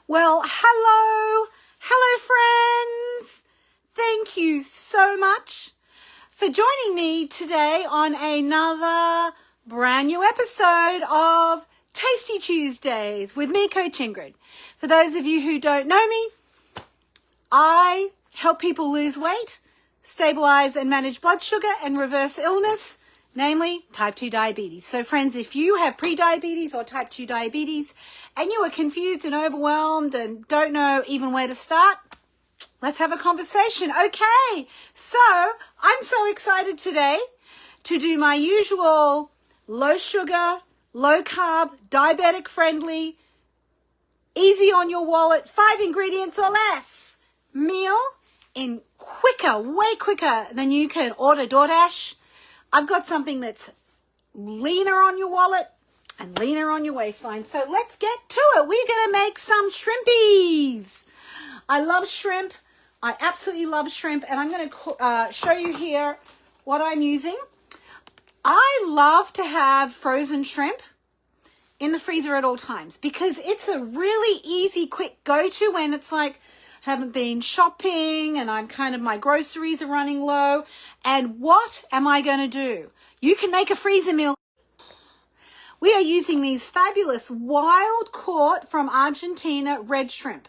Well, hello friends. Thank you so much for joining me today on another brand new episode of Tasty Tuesdays with me, Coach Ingrid. For those of you who don't know me, I help people lose weight, stabilize and manage blood sugar and reverse illness, namely type 2 diabetes. So friends, if you have pre-diabetes or type 2 diabetes and you are confused and overwhelmed and don't know even where to start, let's have a conversation. Okay, so I'm so excited today to do my usual low sugar, low carb, diabetic friendly, easy on your wallet, 5 ingredients or less meal in quicker, way quicker than you can order DoorDash. I've got something that's leaner on your wallet and leaner on your waistline. So let's get to it. We're going to make some shrimpies. I love shrimp. I absolutely love shrimp. And I'm going to show you here what I'm using. I love to have frozen shrimp in the freezer at all times because it's a really easy, quick go-to when it's like, haven't been shopping and my groceries are running low. And what am I going to do? You can make a freezer meal. We are using these fabulous wild caught from Argentina red shrimp.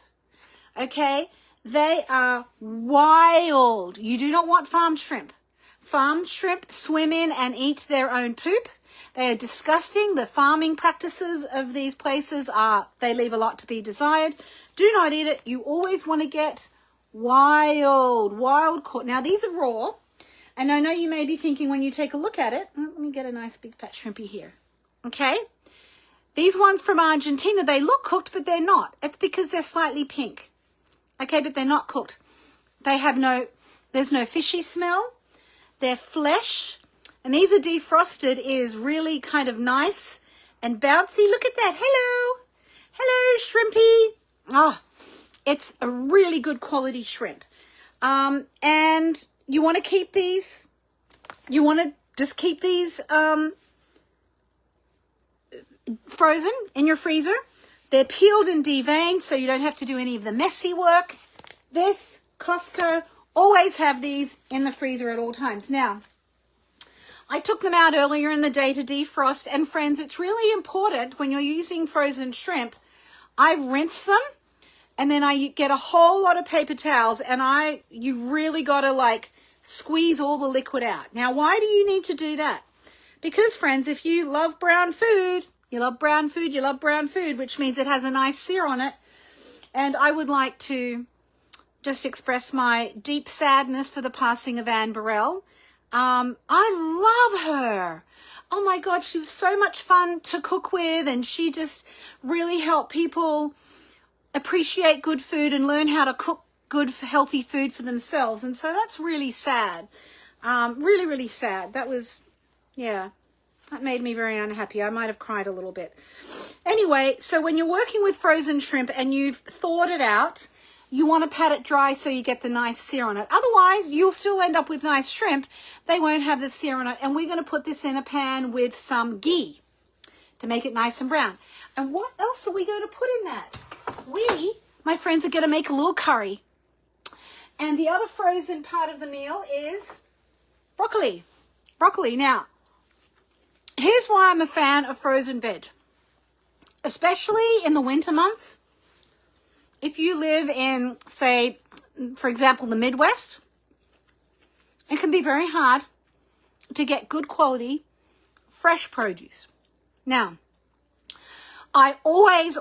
Okay? They are wild. You do not want farmed shrimp. Farmed shrimp swim in and eat their own poop. They are disgusting. The farming practices of these places they leave a lot to be desired. Do not eat it. You always want to get wild caught. Now, these are raw. And I know you may be thinking when you take a look at it, let me get a nice big fat shrimpy here. Okay? These ones from Argentina, they look cooked, but they're not. It's because they're slightly pink. Okay, but they're not cooked. There's no fishy smell. They're flesh. And these are defrosted is really kind of nice and bouncy. Look at that. Hello, shrimpy. Oh, it's a really good quality shrimp. And you want to keep these, just keep these frozen in your freezer. They're peeled and deveined, so you don't have to do any of the messy work. This, Costco, always have these in the freezer at all times. Now, I took them out earlier in the day to defrost, and friends, it's really important when you're using frozen shrimp. I rinse them, and then I get a whole lot of paper towels, and you really got to squeeze all the liquid out. Now, why do you need to do that? Because, friends, if you love brown food, you love brown food, which means it has a nice sear on it. And I would like to just express my deep sadness for the passing of Anne Burrell. I love her. Oh my God, she was so much fun to cook with, and she just really helped people appreciate good food and learn how to cook good, healthy food for themselves. And so that's really sad. Really, really sad. That made me very unhappy. I might have cried a little bit. Anyway, so when you're working with frozen shrimp and you've thawed it out, you want to pat it dry so you get the nice sear on it. Otherwise, you'll still end up with nice shrimp. They won't have the sear on it. And we're going to put this in a pan with some ghee to make it nice and brown. And what else are we going to put in that? My friends, are going to make a little curry. And the other frozen part of the meal is broccoli. Now, here's why I'm a fan of frozen veg, especially in the winter months. If you live in, say, for example, the Midwest, it can be very hard to get good quality, fresh produce. Now, I always,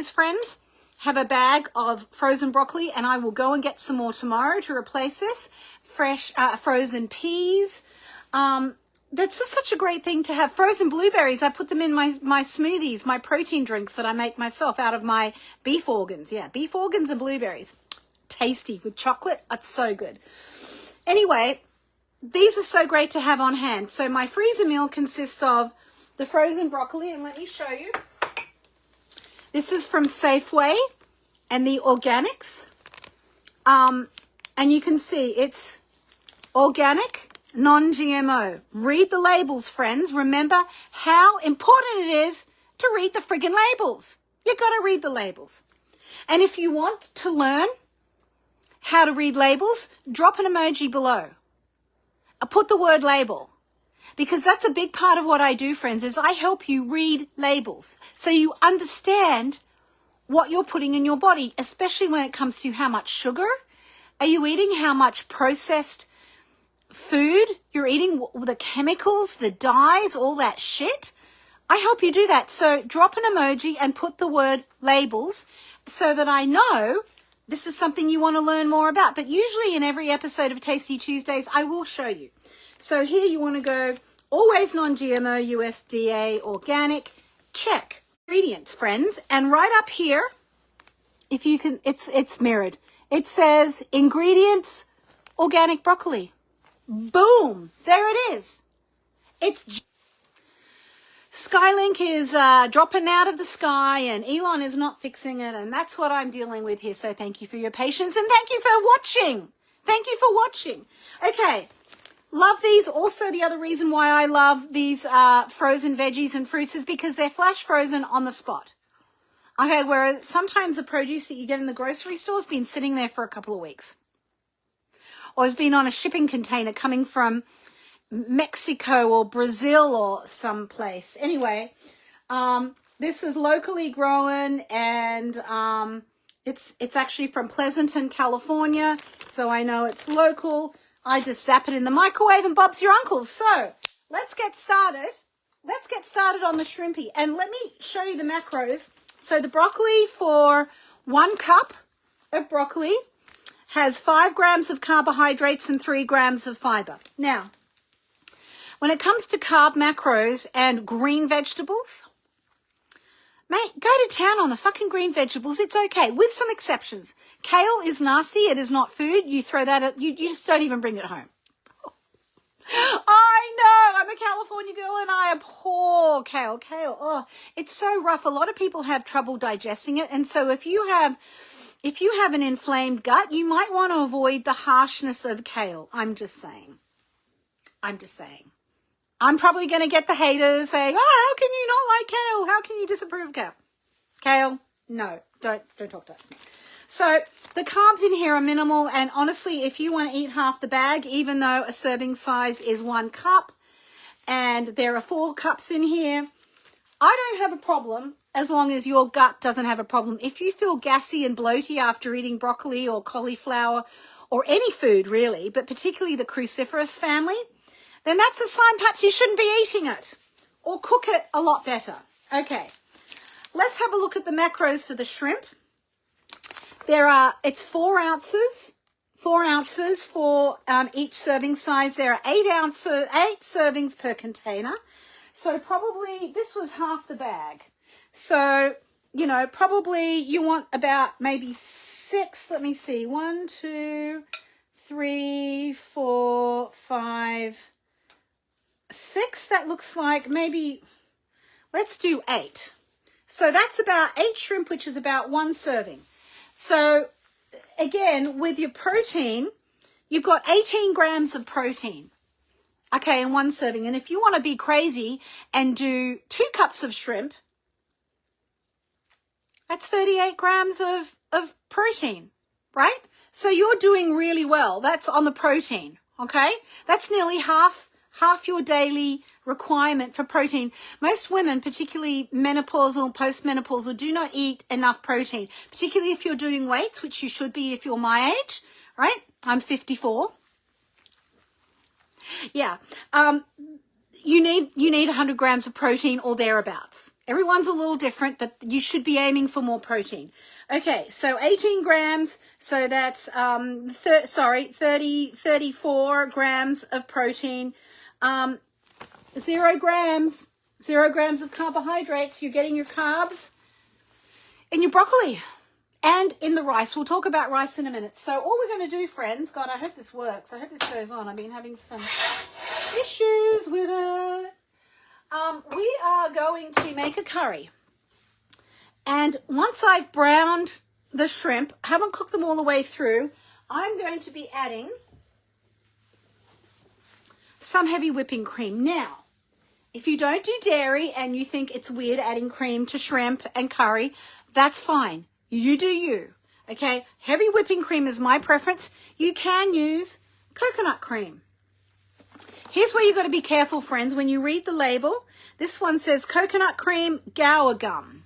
friends, have a bag of frozen broccoli, and I will go and get some more tomorrow to replace this. Fresh frozen peas. That's just such a great thing to have. Frozen blueberries, I put them in my smoothies, my protein drinks that I make myself out of my beef organs. Yeah, beef organs and blueberries. Tasty with chocolate. That's so good. Anyway, these are so great to have on hand. So my freezer meal consists of the frozen broccoli, and let me show you. This is from Safeway and the Organics. And you can see it's organic, non-GMO. Read the labels, friends. Remember how important it is to read the friggin' labels. You got to read the labels. And if you want to learn how to read labels, drop an emoji below. Put the word label, because that's a big part of what I do, friends, is I help you read labels so you understand what you're putting in your body, especially when it comes to how much sugar are you eating, how much processed food you're eating, the chemicals, the dyes, all that shit. I help you do that. So drop an emoji and put the word labels so that I know this is something you want to learn more about. But usually in every episode of Tasty Tuesdays, I will show you. So here you want to go, always non-GMO, USDA, organic, check. Ingredients, friends. And right up here, if you can, it's mirrored. It says ingredients, organic broccoli. Boom. There it is. It's Skylink is dropping out of the sky, and Elon is not fixing it, and that's what I'm dealing with here. So thank you for your patience, and thank you for watching. Thank you for watching. Okay, love these. Also, the other reason why I love these frozen veggies and fruits is because they're flash frozen on the spot. Okay, whereas sometimes the produce that you get in the grocery store has been sitting there for a couple of weeks, or has been on a shipping container coming from Mexico or Brazil or someplace. Anyway, this is locally grown, and it's actually from Pleasanton, California, so I know it's local. I just zap it in the microwave and Bob's your uncle. So let's get started. Let's get started on the shrimpy, and let me show you the macros. So the broccoli, for 1 cup of broccoli, has 5 grams of carbohydrates and 3 grams of fiber. Now, when it comes to carb macros and green vegetables, mate, go to town on the fucking green vegetables. It's okay, with some exceptions. Kale is nasty. It is not food. You throw that at, you just don't even bring it home. I know, I'm a California girl and I abhor kale. Kale, oh, it's so rough. A lot of people have trouble digesting it. And so if you have an inflamed gut, you might want to avoid the harshness of kale. I'm just saying. I'm probably going to get the haters saying, oh, how can you not like kale? How can you disapprove of kale? Kale, no, don't talk to us. So the carbs in here are minimal, and honestly, if you want to eat half the bag, even though a serving size is 1 cup, and there are 4 cups in here, I don't have a problem as long as your gut doesn't have a problem. If you feel gassy and bloaty after eating broccoli or cauliflower or any food really, but particularly the cruciferous family, then that's a sign perhaps you shouldn't be eating it, or cook it a lot better. Okay, let's have a look at the macros for the shrimp. It's 4 ounces for each serving size. There are 8 servings per container. So probably this was half the bag. So, you know, probably you want about maybe 6. Let me see. 1, 2, 3, 4, 5, 6. That looks like maybe, let's do 8. So that's about 8 shrimp, which is about 1 serving. So again, with your protein, you've got 18 grams of protein, okay, in 1 serving. And if you want to be crazy and do 2 cups of shrimp, that's 38 grams of protein, right? So you're doing really well. That's on the protein, okay? That's nearly half your daily requirement for protein. Most women, particularly menopausal, postmenopausal, do not eat enough protein, particularly if you're doing weights, which you should be if you're my age, right? I'm 54. Yeah. You need 100 grams of protein or thereabouts. Everyone's a little different, but you should be aiming for more protein. Okay, so 18 grams, so that's 34 grams of protein. 0 grams of carbohydrates. You're getting your carbs in your broccoli and in the rice. We'll talk about rice in a minute. So all we're going to do, friends, God, I hope this works. I hope this goes on. I've been having some issues with it. We are going to make a curry. And once I've browned the shrimp, haven't cooked them all the way through, I'm going to be adding some heavy whipping cream. Now, if you don't do dairy and you think it's weird adding cream to shrimp and curry, that's fine. You do you. Okay, heavy whipping cream is my preference. You can use coconut cream. Here's where you've got to be careful, friends. When you read the label, this one says coconut cream Gower gum.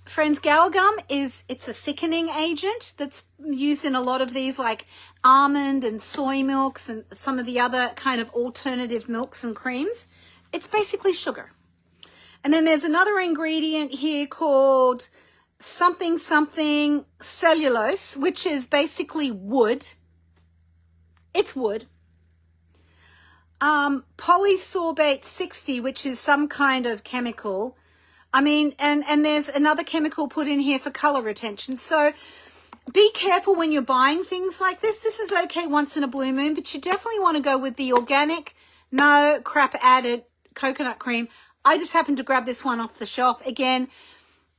Friends, Gower gum it's a thickening agent that's used in a lot of these, like almond and soy milks and some of the other kind of alternative milks and creams. It's basically sugar. And then there's another ingredient here called something cellulose, which is basically wood. It's wood. Polysorbate 60, which is some kind of chemical. I mean, and there's another chemical put in here for color retention. So be careful when you're buying things like this. This is okay once in a blue moon, but you definitely want to go with the organic, no crap added coconut cream. I just happened to grab this one off the shelf. Again,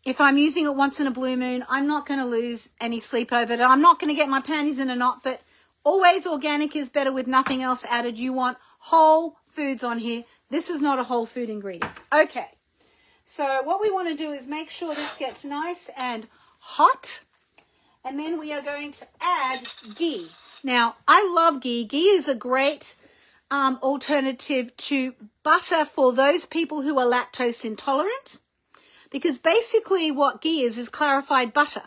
if I'm using it once in a blue moon, I'm not going to lose any sleep over it. I'm not going to get my panties in a knot, but always organic is better with nothing else added. You want whole foods on here. This is not a whole food ingredient. Okay, so what we want to do is make sure this gets nice and hot, and then we are going to add ghee. Now, I love ghee. Ghee is a great alternative to butter for those people who are lactose intolerant, because basically what ghee is clarified butter.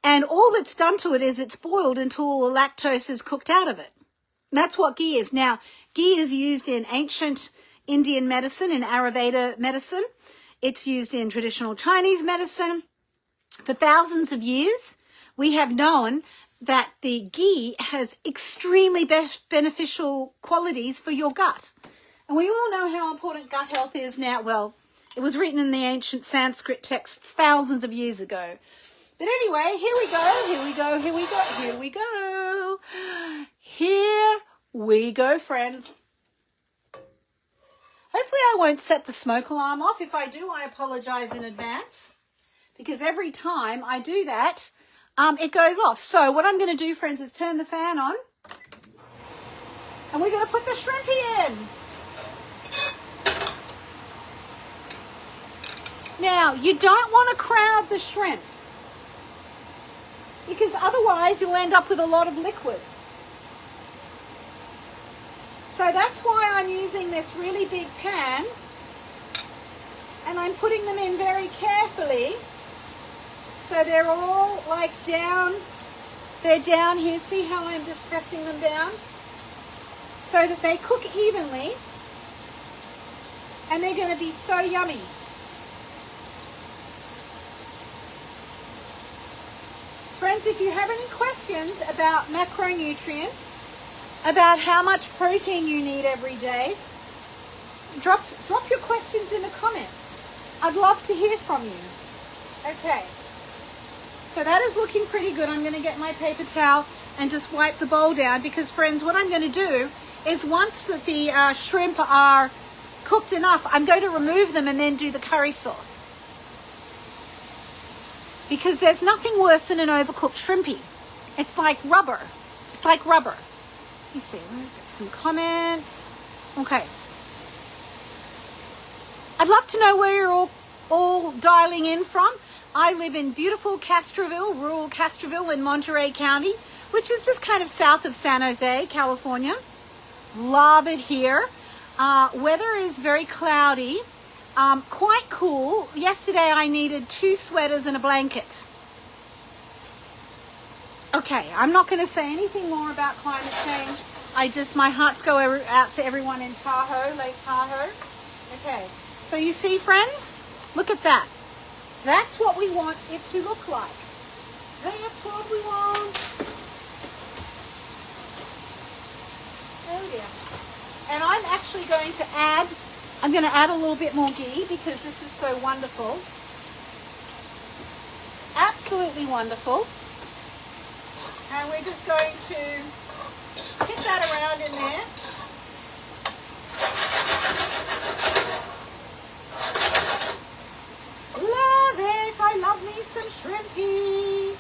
And all that's done to it is it's boiled until all the lactose is cooked out of it. That's what ghee is. Now, ghee is used in ancient Indian medicine, in Ayurveda medicine. It's used in traditional Chinese medicine. For thousands of years, we have known that the ghee has extremely beneficial qualities for your gut. And we all know how important gut health is now. Well, it was written in the ancient Sanskrit texts thousands of years ago. But anyway, here we go, here we go, here we go, here we go. Here we go, friends. Hopefully I won't set the smoke alarm off. If I do, I apologize in advance, because every time I do that, it goes off. So what I'm going to do, friends, is turn the fan on, and we're going to put the shrimpy in. Now, you don't want to crowd the shrimp, because otherwise you'll end up with a lot of liquid. So that's why I'm using this really big pan, and I'm putting them in very carefully. So they're all like down, they're down here. See how I'm just pressing them down? So that they cook evenly, and they're going to be so yummy. Friends, if you have any questions about macronutrients, about how much protein you need every day, drop your questions in the comments. I'd love to hear from you. Okay, so that is looking pretty good. I'm going to get my paper towel and just wipe the bowl down, because, friends, what I'm going to do is once that the shrimp are cooked enough, I'm going to remove them and then do the curry sauce. Because there's nothing worse than an overcooked shrimpy. It's like rubber. It's like rubber. You see, let me get some comments. Okay. I'd love to know where you're all dialing in from. I live in beautiful Castroville, rural Castroville in Monterey County, which is just kind of south of San Jose, California. Love it here. Weather is very cloudy. Quite cool. Yesterday I needed 2 sweaters and a blanket. Okay, I'm not going to say anything more about climate change. My hearts go out to everyone in Tahoe, Lake Tahoe. Okay, so you see, friends, look at that. That's what we want it to look like. That's what we want. Oh dear. And I'm actually going to add a little bit more ghee, because this is so wonderful. Absolutely wonderful. And we're just going to hit that around in there. Love it. I love me some shrimpy.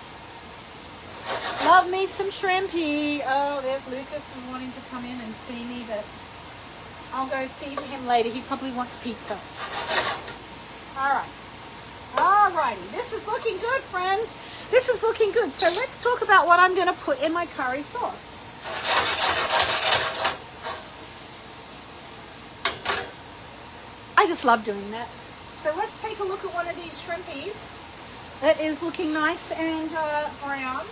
Love me some shrimpy. Oh, there's Lucas wanting to come in and see me, but I'll go see him later. He probably wants pizza. All right. All Alrighty, this is looking good, friends. This is looking good. So let's talk about what I'm going to put in my curry sauce. I just love doing that. So let's take a look at one of these shrimpies that is looking nice and brown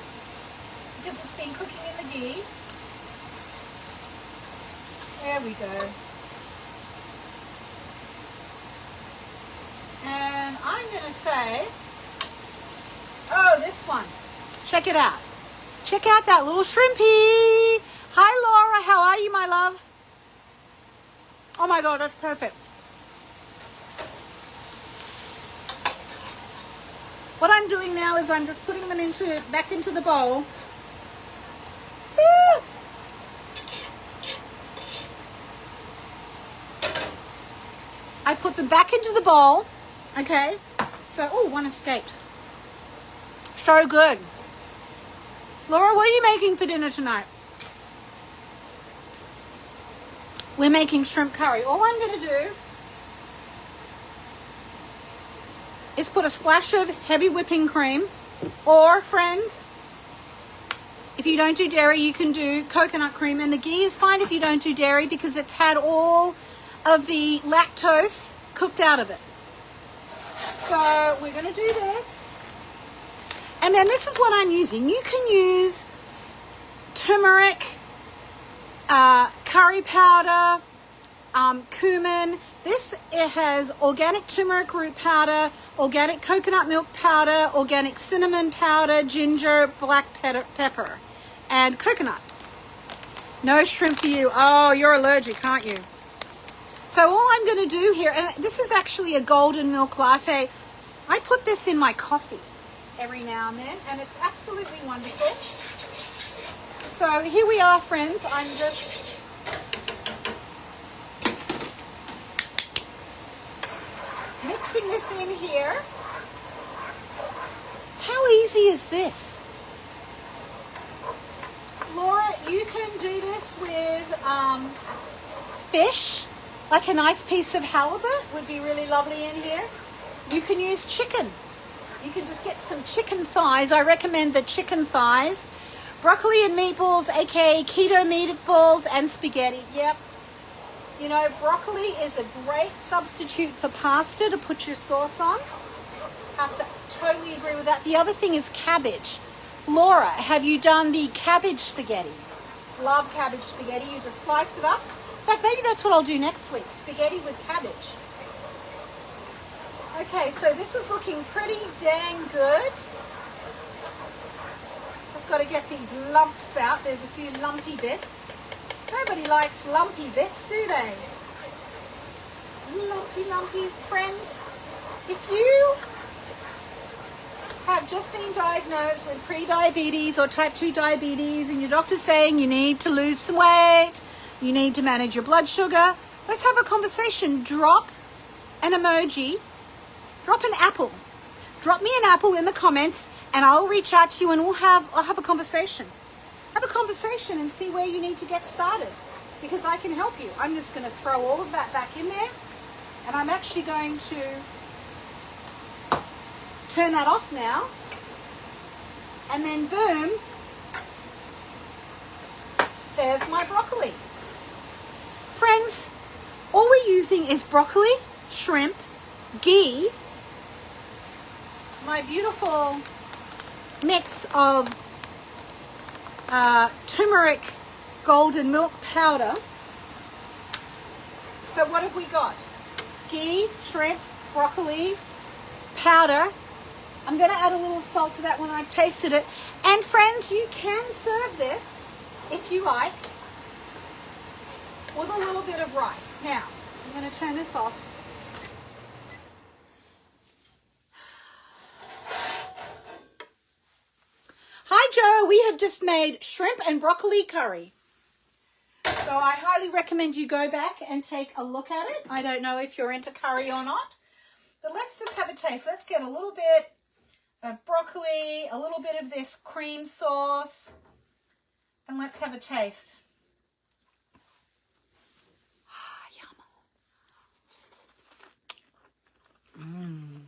because it's been cooking in the ghee. There we go. And I'm going to say, oh, this one. Check it out. Check out that little shrimpy. Hi, Laura. How are you, my love? Oh, my God, that's perfect. What I'm doing now is I'm just putting them back into the bowl. Woo! I put them back into the bowl. Okay. So, oh, one escaped. So good. Laura, what are you making for dinner tonight? We're making shrimp curry. All I'm going to do is put a splash of heavy whipping cream, or, friends, if you don't do dairy, you can do coconut cream, and the ghee is fine if you don't do dairy because it's had all of the lactose cooked out of it. So we're going to do this, and then this is what I'm using. You can use turmeric, curry powder, cumin. It has organic turmeric root powder, organic coconut milk powder, organic cinnamon powder, ginger, black pepper, and coconut. No shrimp for you. Oh, you're allergic, aren't you? So all I'm going to do here, and this is actually a golden milk latte. I put this in my coffee every now and then, and it's absolutely wonderful. So here we are, friends. I'm just mixing this in here. How easy is this? Laura, you can do this with fish, like a nice piece of halibut would be really lovely in here. You can use chicken. You can just get some chicken thighs. I recommend the chicken thighs. Broccoli and meatballs, aka keto meatballs, and spaghetti. Yep. You know, broccoli is a great substitute for pasta to put your sauce on. Have to totally agree with that. The other thing is cabbage. Laura, have you done the cabbage spaghetti? Love cabbage spaghetti. You just slice it up. In fact, maybe that's what I'll do next week. Spaghetti with cabbage. Okay, so this is looking pretty dang good. Just got to get these lumps out. There's a few lumpy bits. Nobody likes lumpy bits, do they? Lumpy friends. If you have just been diagnosed with pre-diabetes or type 2 diabetes and your doctor's saying you need to lose some weight, you need to manage your blood sugar, let's have a conversation. Drop an emoji, drop an apple. Drop me an apple in the comments and I'll reach out to you and I'll have a conversation. Have a conversation and see where you need to get started because I can help you. I'm just going to throw all of that back in there and I'm actually going to turn that off now and then boom, there's my broccoli. Friends, all we're using is broccoli, shrimp, ghee, my beautiful mix of turmeric golden milk powder. So what have we got? Ghee, shrimp, broccoli, powder. I'm going to add a little salt to that when I've tasted it. And friends, you can serve this, if you like, with a little bit of rice. Now, I'm going to turn this off. Hi Joe, we have just made shrimp and broccoli curry. So I highly recommend you go back and take a look at it. I don't know if you're into curry or not, but let's just have a taste. Let's get a little bit of broccoli, a little bit of this cream sauce, and let's have a taste. Yum.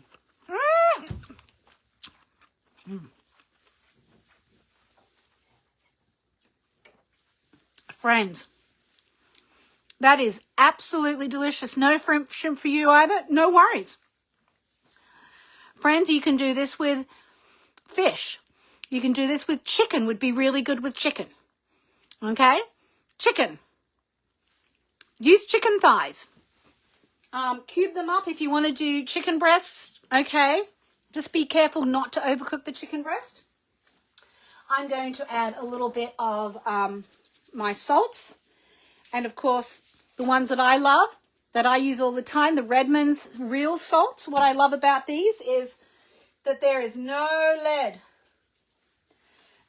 Friends, that is absolutely delicious. No shrimp for you either. No worries. Friends, you can do this with fish. You can do this with chicken. Would be really good with chicken. Okay? Chicken. Use chicken thighs. Cube them up if you want to do chicken breasts. Okay? Just be careful not to overcook the chicken breast. I'm going to add a little bit of my salts. And, of course, the ones that I love, that I use all the time, the Redmond's real salts. What I love about these is that there is no lead.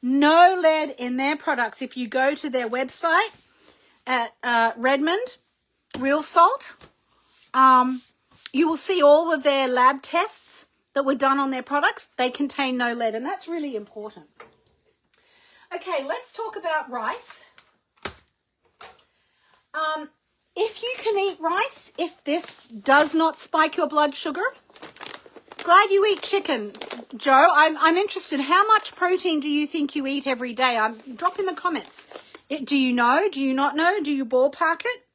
No lead in their products. If you go to their website at Redmond Real Salt, you will see all of their lab tests that were done on their products. They contain no lead, and that's really important. Okay, let's talk about rice. If you can eat rice, if this does not spike your blood sugar, glad you eat chicken, Joe. I'm interested. How much protein do you think you eat every day? Drop in the comments. Do you know? Do you not know? Do you ballpark it?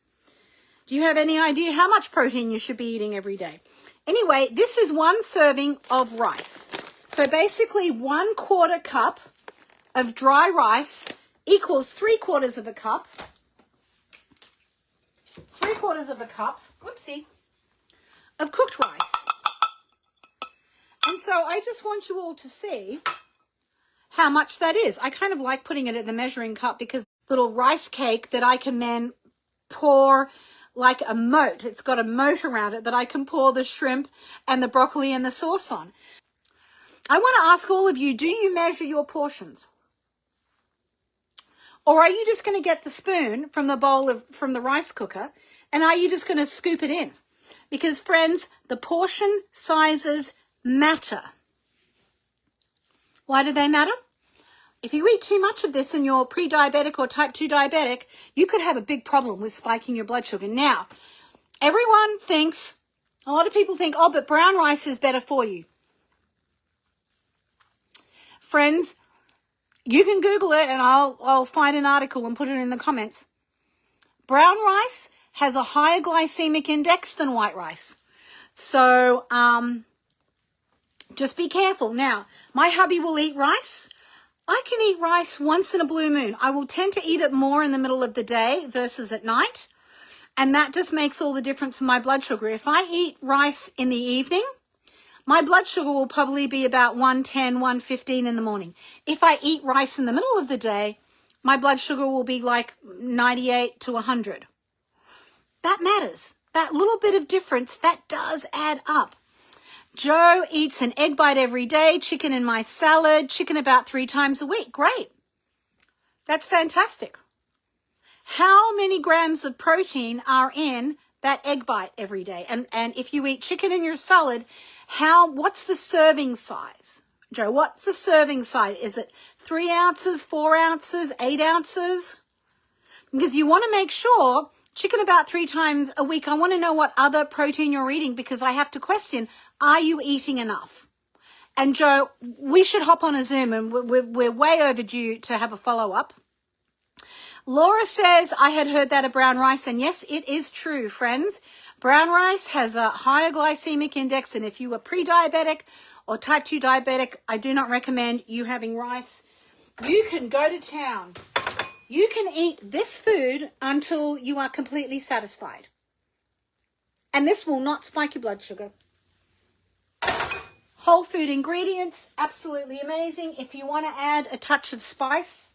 Do you have any idea how much protein you should be eating every day? Anyway, this is 1 serving of rice. So basically 1/4 cup of dry rice equals 3/4 of a cup. 3/4 of a cup, whoopsie, of cooked rice. And so I just want you all to see how much that is. I kind of like putting it in the measuring cup because little rice cake that I can then pour like a moat. It's got a moat around it that I can pour the shrimp and the broccoli and the sauce on. I want to ask all of you, do you measure your portions? Or are you just going to get the spoon from from the rice cooker, and are you just going to scoop it in? Because, friends, the portion sizes matter. Why do they matter? If you eat too much of this and you're pre-diabetic or type 2 diabetic, you could have a big problem with spiking your blood sugar. Now, everyone thinks, a lot of people think, oh, but brown rice is better for you. Friends, you can Google it and I'll find an article and put it in the comments. Brown rice has a higher glycemic index than white rice. So just be careful. Now, my hubby will eat rice. I can eat rice once in a blue moon. I will tend to eat it more in the middle of the day versus at night. And that just makes all the difference for my blood sugar. If I eat rice in the evening, my blood sugar will probably be about 110, 115 in the morning. If I eat rice in the middle of the day, my blood sugar will be like 98 to 100. That matters. That little bit of difference, that does add up. Joe eats an egg bite every day, chicken in my salad, chicken about 3 times a week. Great. That's fantastic. How many grams of protein are in that egg bite every day? And if you eat chicken in your salad, what's the serving size? Joe, what's the serving size? Is it 3 ounces, 4 ounces, 8 ounces? Because you want to make sure, chicken about 3 times a week, I want to know what other protein you're eating because I have to question, are you eating enough? And Joe, we should hop on a Zoom and we're way overdue to have a follow-up. Laura says, I had heard that of brown rice, and yes, it is true, friends. Brown rice has a higher glycemic index, and if you are pre-diabetic or type 2 diabetic, I do not recommend you having rice. You can go to town. You can eat this food until you are completely satisfied. And this will not spike your blood sugar. Whole food ingredients, absolutely amazing. If you want to add a touch of spice,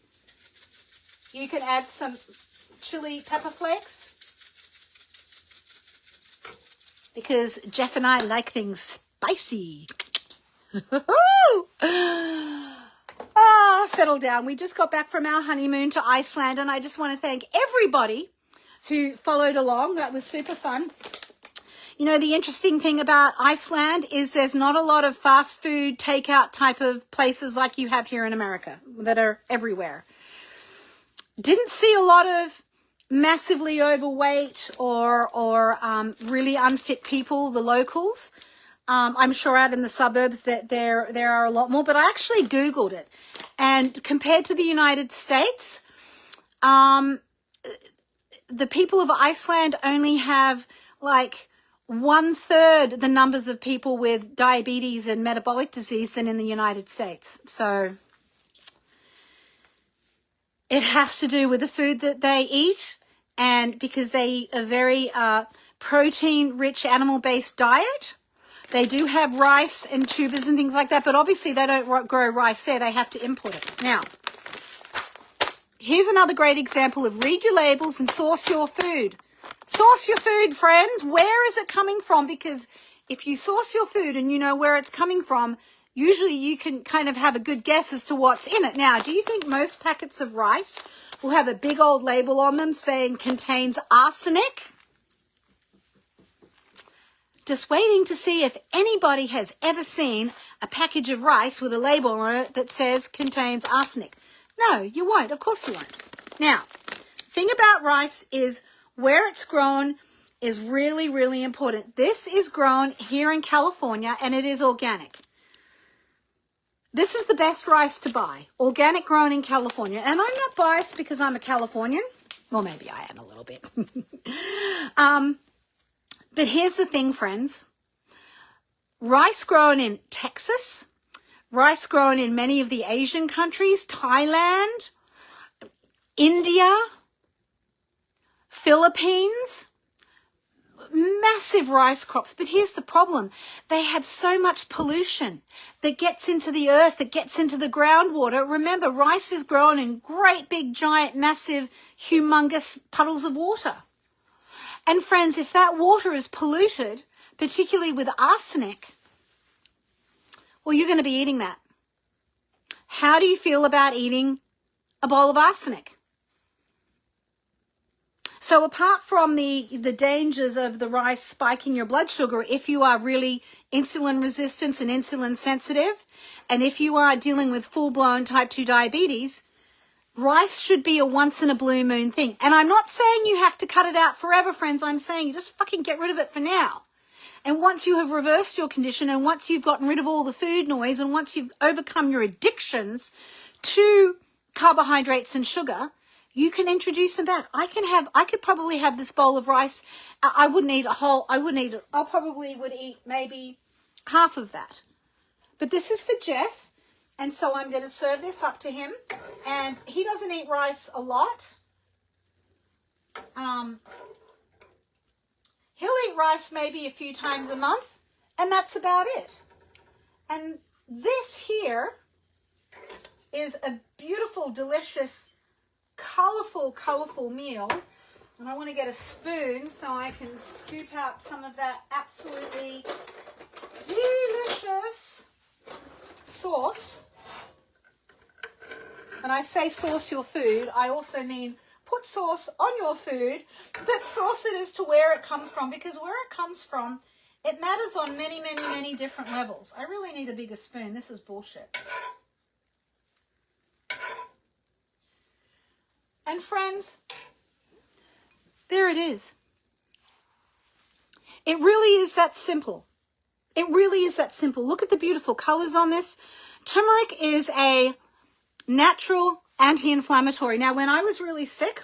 you can add some chili pepper flakes. Because Jeff and I like things spicy. Settle down. We just got back from our honeymoon to Iceland, and I just want to thank everybody who followed along. That was super fun. You know, the interesting thing about Iceland is there's not a lot of fast food takeout type of places like you have here in America that are everywhere. Didn't see a lot of massively overweight or really unfit people, the locals. I'm sure out in the suburbs that there are a lot more, but I actually Googled it. And compared to the United States, the people of Iceland only have like 1/3 the numbers of people with diabetes and metabolic disease than in the United States. So it has to do with the food that they eat, and because they eat a very protein-rich animal-based diet. They do have rice and tubers and things like that, but obviously they don't grow rice there. They have to import it. Now, here's another great example of read your labels and source your food. Source your food, friends. Where is it coming from? Because if you source your food and you know where it's coming from, usually you can kind of have a good guess as to what's in it. Now, do you think most packets of rice will have a big old label on them saying contains arsenic? Just waiting to see if anybody has ever seen a package of rice with a label on it that says contains arsenic. No, you won't. Of course you won't. Now, the thing about rice is where it's grown is really, really important. This is grown here in California, and it is organic. This is the best rice to buy, organic, grown in California. And I'm not biased because I'm a Californian. Well, maybe I am a little bit. But here's the thing, friends. Rice grown in Texas, rice grown in many of the Asian countries, Thailand, India, Philippines, massive rice crops. But here's the problem. They have so much pollution that gets into the earth, that gets into the groundwater. Remember, rice is grown in great big, giant, massive, humongous puddles of water. And friends, if that water is polluted, particularly with arsenic, well, you're going to be eating that. How do you feel about eating a bowl of arsenic? So apart from the dangers of the rice spiking your blood sugar, if you are really insulin resistant and insulin sensitive, and if you are dealing with full-blown type 2 diabetes, rice should be a once-in-a-blue moon thing. And I'm not saying you have to cut it out forever, friends. I'm saying you just fucking get rid of it for now. And once you have reversed your condition, and once you've gotten rid of all the food noise, and once you've overcome your addictions to carbohydrates and sugar, you can introduce them back. I could probably have this bowl of rice. I wouldn't eat I probably would eat maybe half of that. But this is for Jeff. And so I'm going to serve this up to him. And he doesn't eat rice a lot. He'll eat rice maybe a few times a month. And that's about it. And this here is a beautiful, delicious, colorful meal. And I want to get a spoon so I can scoop out some of that absolutely delicious sauce. When I say sauce your food, I also mean put sauce on your food, but sauce it as to where it comes from, because where it comes from, it matters on many, many, many different levels. I really need a bigger spoon. This is bullshit. And friends, there it is. It really is that simple. It really is that simple. Look at the beautiful colors on this. Turmeric is a natural anti-inflammatory. Now, when I was really sick,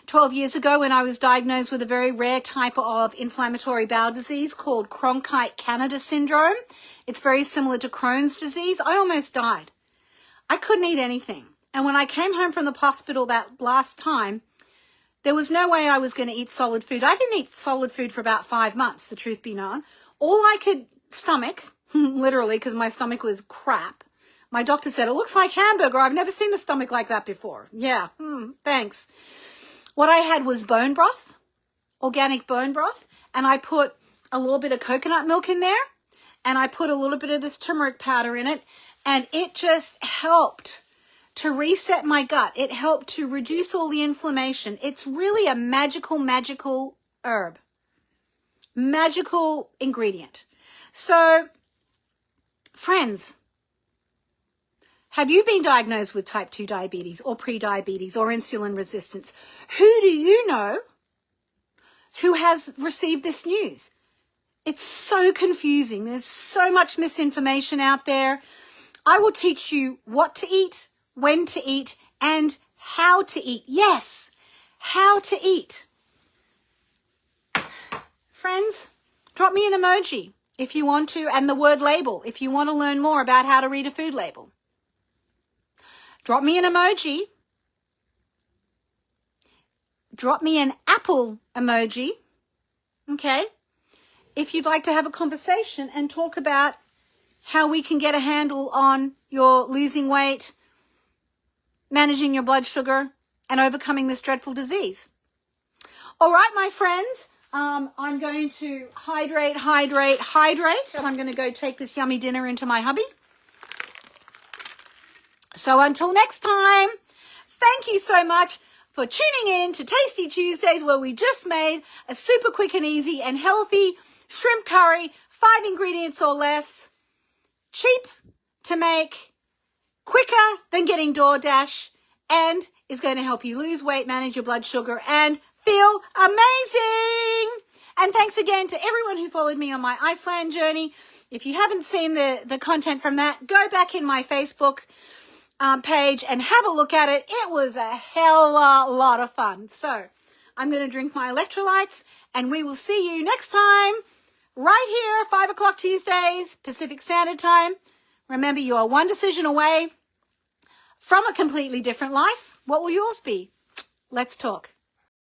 12 years ago, when I was diagnosed with a very rare type of inflammatory bowel disease called Cronkite-Kanada syndrome, it's very similar to Crohn's disease, I almost died. I couldn't eat anything. And when I came home from the hospital that last time, there was no way I was going to eat solid food. I didn't eat solid food for about 5 months, the truth be known. All I could stomach, literally, because my stomach was crap. My doctor said, it looks like hamburger. I've never seen a stomach like that before. Yeah, thanks. What I had was bone broth, organic bone broth, and I put a little bit of coconut milk in there, and I put a little bit of this turmeric powder in it, and it just helped to reset my gut. It helped to reduce all the inflammation. It's really a magical herb. Magical ingredient. So, friends, have you been diagnosed with type 2 diabetes or pre-diabetes or insulin resistance? Who do you know who has received this news? It's so confusing. There's so much misinformation out there. I will teach you what to eat, when to eat, and how to eat. Yes, how to eat. Friends, drop me an emoji if you want to, and the word label if you want to learn more about how to read a food label. Drop me an emoji. Drop me an apple emoji, okay, if you'd like to have a conversation and talk about how we can get a handle on your losing weight, managing your blood sugar, and overcoming this dreadful disease. All right, my friends, I'm going to hydrate, and I'm going to go take this yummy dinner into my hubby. So until next time, thank you so much for tuning in to Tasty Tuesdays, where we just made a super quick and easy and healthy shrimp curry, 5 ingredients or less, cheap to make, quicker than getting DoorDash, and is going to help you lose weight, manage your blood sugar, and feel amazing. And thanks again to everyone who followed me on my Iceland journey. If you haven't seen the content from that, go back in my Facebook page and have a look at it. It was a hell of a lot of fun. So I'm going to drink my electrolytes, and we will see you next time right here, 5 o'clock Tuesdays, Pacific Standard Time. Remember, you are one decision away from a completely different life. What will yours be? Let's talk.